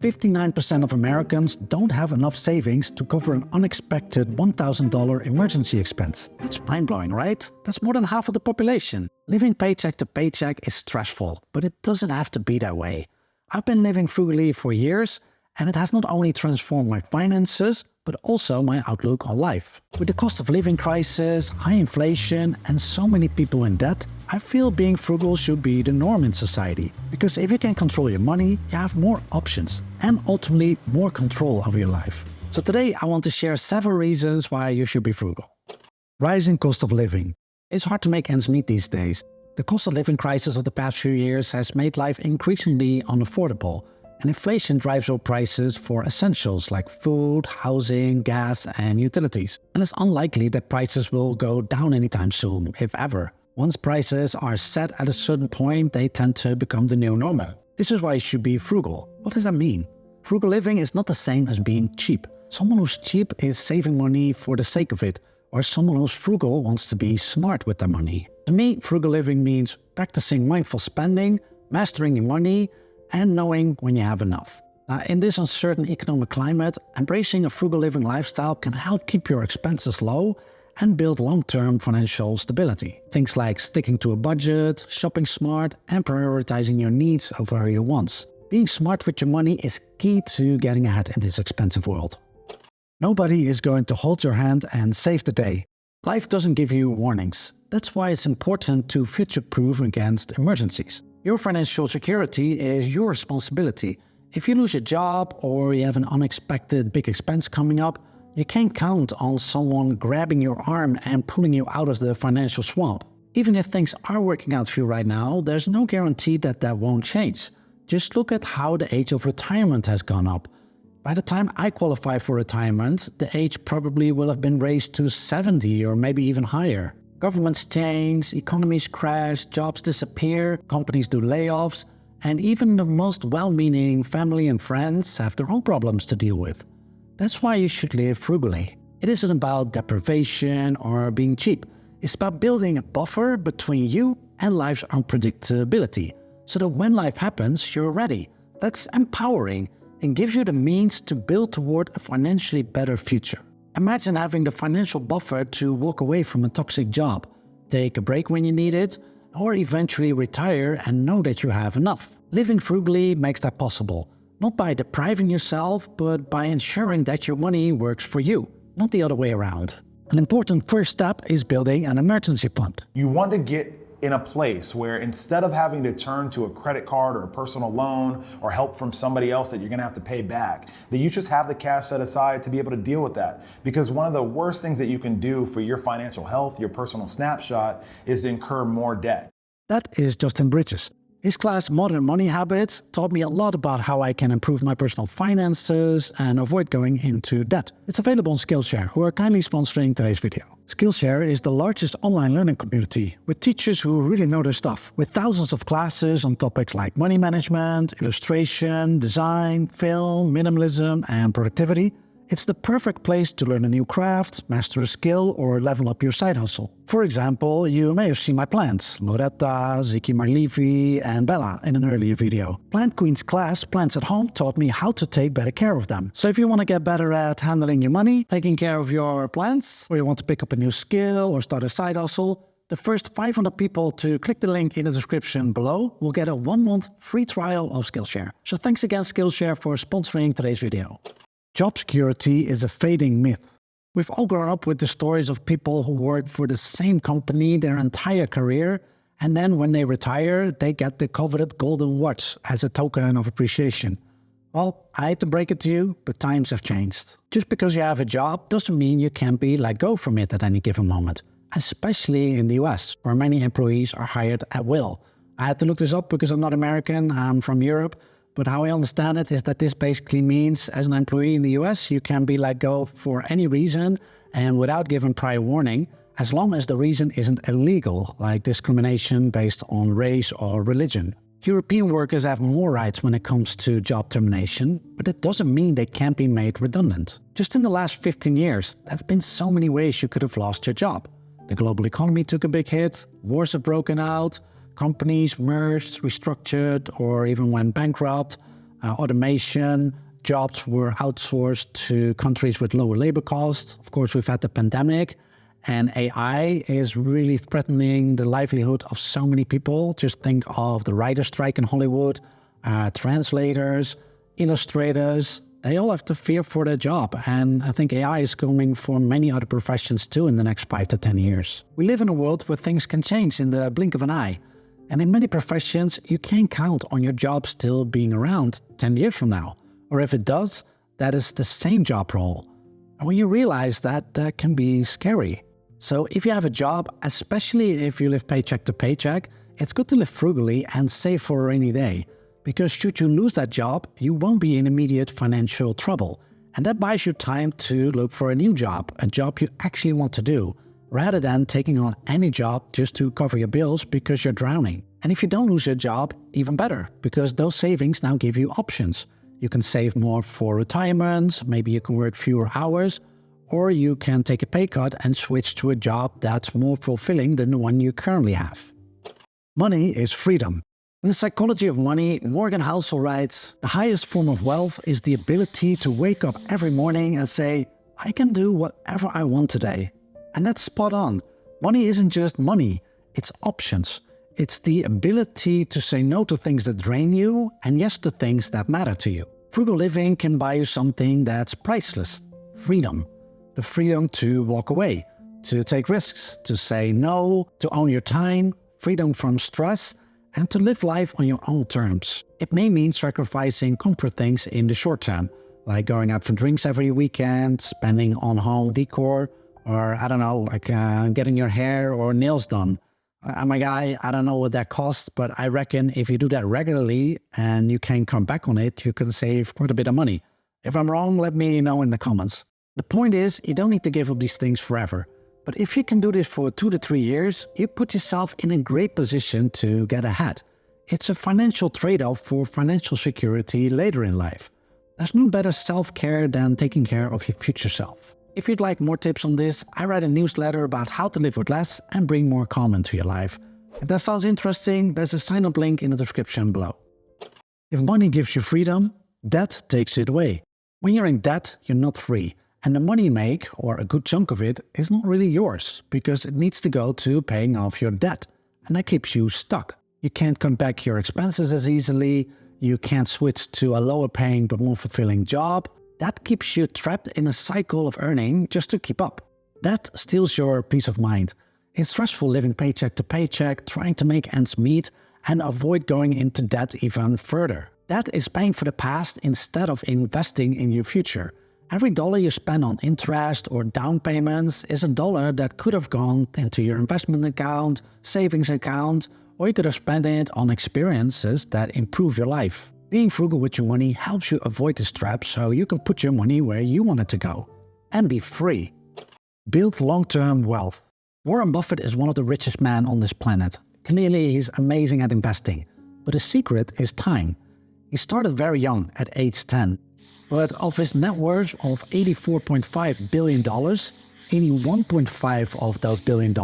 59% of Americans don't have enough savings to cover an unexpected $1,000 emergency expense. That's mind-blowing, right? That's more than half of the population. Living paycheck to paycheck is stressful, but it doesn't have to be that way. I've been living frugally for years, and it has not only transformed my finances, but also my outlook on life. With the cost of living crisis, high inflation, and so many people in debt, I feel being frugal should be the norm in society. Because if you can control your money, you have more options and ultimately more control over your life. So today I want to share 7 reasons why you should be frugal. Rising cost of living. It's hard to make ends meet these days. The cost of living crisis of the past few years has made life increasingly unaffordable, and inflation drives up prices for essentials like food, housing, gas, and utilities. And it's unlikely that prices will go down anytime soon, if ever. Once prices are set at a certain point, they tend to become the new normal. This is why you should be frugal. What does that mean? Frugal living is not the same as being cheap. Someone who's cheap is saving money for the sake of it, or someone who's frugal wants to be smart with their money. To me, frugal living means practicing mindful spending, mastering your money, and knowing when you have enough. Now, in this uncertain economic climate, embracing a frugal living lifestyle can help keep your expenses low and build long-term financial stability. Things like sticking to a budget, shopping smart, and prioritizing your needs over your wants. Being smart with your money is key to getting ahead in this expensive world. Nobody is going to hold your hand and save the day. Life doesn't give you warnings. That's why it's important to future-proof against emergencies. Your financial security is your responsibility. If you lose your job or you have an unexpected big expense coming up, you can't count on someone grabbing your arm and pulling you out of the financial swamp. Even if things are working out for you right now, there's no guarantee that that won't change. Just look at how the age of retirement has gone up. By the time I qualify for retirement, the age probably will have been raised to 70 or maybe even higher. Governments change, economies crash, jobs disappear, companies do layoffs, and even the most well-meaning family and friends have their own problems to deal with. That's why you should live frugally. It isn't about deprivation or being cheap. It's about building a buffer between you and life's unpredictability, so that when life happens, you're ready. That's empowering and gives you the means to build toward a financially better future. Imagine having the financial buffer to walk away from a toxic job, take a break when you need it, or eventually retire and know that you have enough. Living frugally makes that possible. Not by depriving yourself, but by ensuring that your money works for you, not the other way around. An important first step is building an emergency fund. You want to get in a place where instead of having to turn to a credit card or a personal loan or help from somebody else that you're going to have to pay back, that you just have the cash set aside to be able to deal with that. Because one of the worst things that you can do for your financial health, your personal snapshot, is to incur more debt. That is Justin Bridges. His class, Modern Money Habits, taught me a lot about how I can improve my personal finances and avoid going into debt. It's available on Skillshare, who are kindly sponsoring today's video. Skillshare is the largest online learning community with teachers who really know their stuff, with thousands of classes on topics like money management, illustration, design, film, minimalism, and productivity. It's the perfect place to learn a new craft, master a skill, or level up your side hustle. For example, you may have seen my plants, Loretta, Ziki Marlivi, and Bella in an earlier video. Plant Queen's class, Plants at Home, taught me how to take better care of them. So if you want to get better at handling your money, taking care of your plants, or you want to pick up a new skill or start a side hustle, the first 500 people to click the link in the description below will get a 1-month free trial of Skillshare. So thanks again Skillshare for sponsoring today's video. Job security is a fading myth. We've all grown up with the stories of people who work for the same company their entire career, and then when they retire, they get the coveted golden watch as a token of appreciation. Well, I hate to break it to you, but times have changed. Just because you have a job doesn't mean you can't be let go from it at any given moment, especially in the US, where many employees are hired at will. I had to look this up because I'm not American, I'm from Europe. But how I understand it is that this basically means as an employee in the US, you can be let go for any reason and without giving prior warning, as long as the reason isn't illegal, like discrimination based on race or religion. European workers have more rights when it comes to job termination, but it doesn't mean they can't be made redundant. Just in the last 15 years, there have been so many ways you could have lost your job. The global economy took a big hit, wars have broken out, companies merged, restructured, or even went bankrupt. automation, jobs were outsourced to countries with lower labor costs. Of course, we've had the pandemic, and AI is really threatening the livelihood of so many people. Just think of the writer strike in Hollywood, translators, illustrators. They all have to fear for their job, and I think AI is coming for many other professions too in the next 5 to 10 years. We live in a world where things can change in the blink of an eye, and in many professions you can't count on your job still being around 10 years from now, or if it does, that is the same job role. And when you realize that, that can be scary. So if you have a job, especially if you live paycheck to paycheck, it's good to live frugally and save for a rainy day. Because should you lose that job, you won't be in immediate financial trouble. And that buys you time to look for a new job, a job you actually want to do, rather than taking on any job just to cover your bills because you're drowning. And if you don't lose your job, even better, because those savings now give you options. You can save more for retirement, maybe you can work fewer hours, or you can take a pay cut and switch to a job that's more fulfilling than the one you currently have. Money is freedom. In the psychology of money, Morgan Housel writes, "The highest form of wealth is the ability to wake up every morning and say, I can do whatever I want today." And that's spot on. Money isn't just money, it's options. It's the ability to say no to things that drain you and yes to things that matter to you. Frugal living can buy you something that's priceless: freedom. The freedom to walk away, to take risks, to say no, to own your time, freedom from stress, and to live life on your own terms. It may mean sacrificing comfort things in the short term, like going out for drinks every weekend, spending on home decor, or I don't know, like getting your hair or nails done. I'm a guy, I don't know what that costs, but I reckon if you do that regularly and you can come back on it, you can save quite a bit of money. If I'm wrong, let me know in the comments. The point is, you don't need to give up these things forever. But if you can do this for 2 to 3 years, you put yourself in a great position to get ahead. It's a financial trade-off for financial security later in life. There's no better self-care than taking care of your future self. If you'd like more tips on this, I write a newsletter about how to live with less and bring more calm into your life. If that sounds interesting, there's a sign-up link in the description below. If money gives you freedom, debt takes it away. When you're in debt, you're not free. And the money you make, or a good chunk of it, is not really yours, because it needs to go to paying off your debt. And that keeps you stuck. You can't cut back your expenses as easily, you can't switch to a lower paying but more fulfilling job. That keeps you trapped in a cycle of earning just to keep up. That steals your peace of mind. It's stressful living paycheck to paycheck, trying to make ends meet, and avoid going into debt even further. That is paying for the past instead of investing in your future. Every dollar you spend on interest or down payments is a dollar that could have gone into your investment account, savings account, or you could have spent it on experiences that improve your life. Being frugal with your money helps you avoid this trap so you can put your money where you want it to go. And be free. Build long-term wealth. Warren Buffett is one of the richest men on this planet. Clearly, he's amazing at investing. But his secret is time. He started very young, at age 10. But of his net worth of $84.5 billion, 81.5 of those $1 billion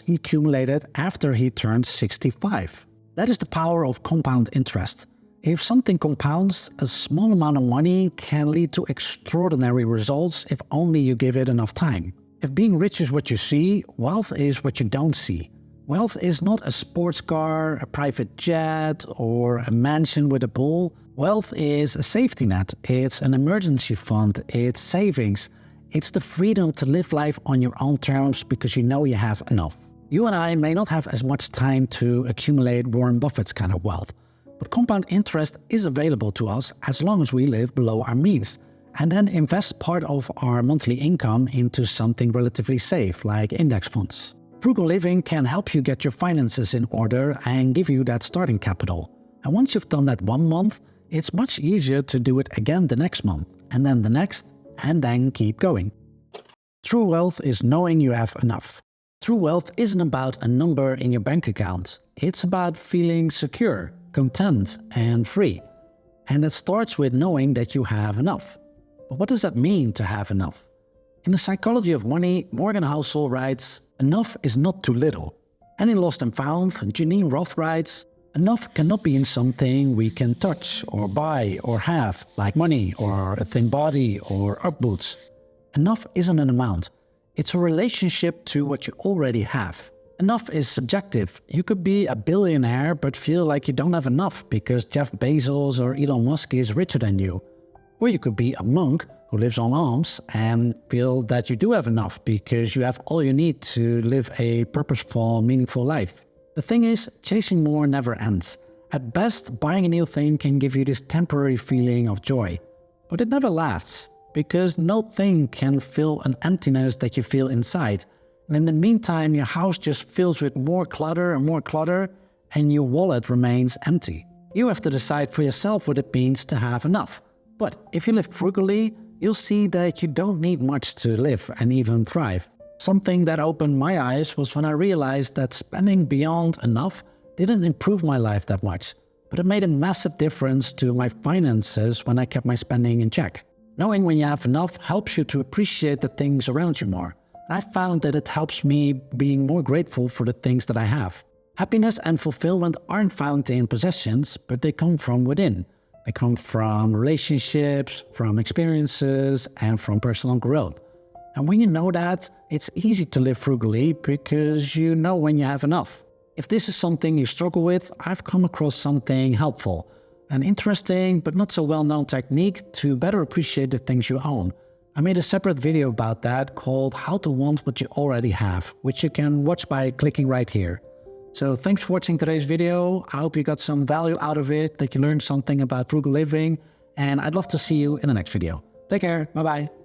he accumulated after he turned 65. That is the power of compound interest. If something compounds, a small amount of money can lead to extraordinary results if only you give it enough time. If being rich is what you see, wealth is what you don't see. Wealth is not a sports car, a private jet, or a mansion with a pool. Wealth is a safety net, it's an emergency fund, it's savings. It's the freedom to live life on your own terms because you know you have enough. You and I may not have as much time to accumulate Warren Buffett's kind of wealth, but compound interest is available to us as long as we live below our means, and then invest part of our monthly income into something relatively safe, like index funds. Frugal living can help you get your finances in order and give you that starting capital. And once you've done that one month, it's much easier to do it again the next month, and then the next, and then keep going. True wealth is knowing you have enough. True wealth isn't about a number in your bank account. It's about feeling secure, content, and free. And it starts with knowing that you have enough. But what does that mean to have enough? In the psychology of money, Morgan Housel writes, "Enough is not too little." And in Lost and Found, Janine Roth writes, Enough cannot be in something we can touch or buy or have, like money or a thin body or Ugg boots. Enough isn't an amount. It's a relationship to what you already have. Enough is subjective. You could be a billionaire but feel like you don't have enough because Jeff Bezos or Elon Musk is richer than you. Or you could be a monk who lives on alms and feel that you do have enough because you have all you need to live a purposeful, meaningful life. The thing is, chasing more never ends. At best, buying a new thing can give you this temporary feeling of joy. But it never lasts, because no thing can fill an emptiness that you feel inside. And in the meantime, your house just fills with more clutter, and your wallet remains empty. You have to decide for yourself what it means to have enough. But if you live frugally, you'll see that you don't need much to live and even thrive. Something that opened my eyes was when I realized that spending beyond enough didn't improve my life that much, but it made a massive difference to my finances when I kept my spending in check. Knowing when you have enough helps you to appreciate the things around you more. And I found that it helps me being more grateful for the things that I have. Happiness and fulfillment aren't found in possessions, but they come from within. They come from relationships, from experiences, and from personal growth. And when you know that, it's easy to live frugally because you know when you have enough. If this is something you struggle with, I've come across something helpful. An interesting but not so well-known technique to better appreciate the things you own. I made a separate video about that called How to Want What You Already Have, which you can watch by clicking right here. So thanks for watching today's video. I hope you got some value out of it, that you learned something about frugal living, and I'd love to see you in the next video. Take care, bye-bye.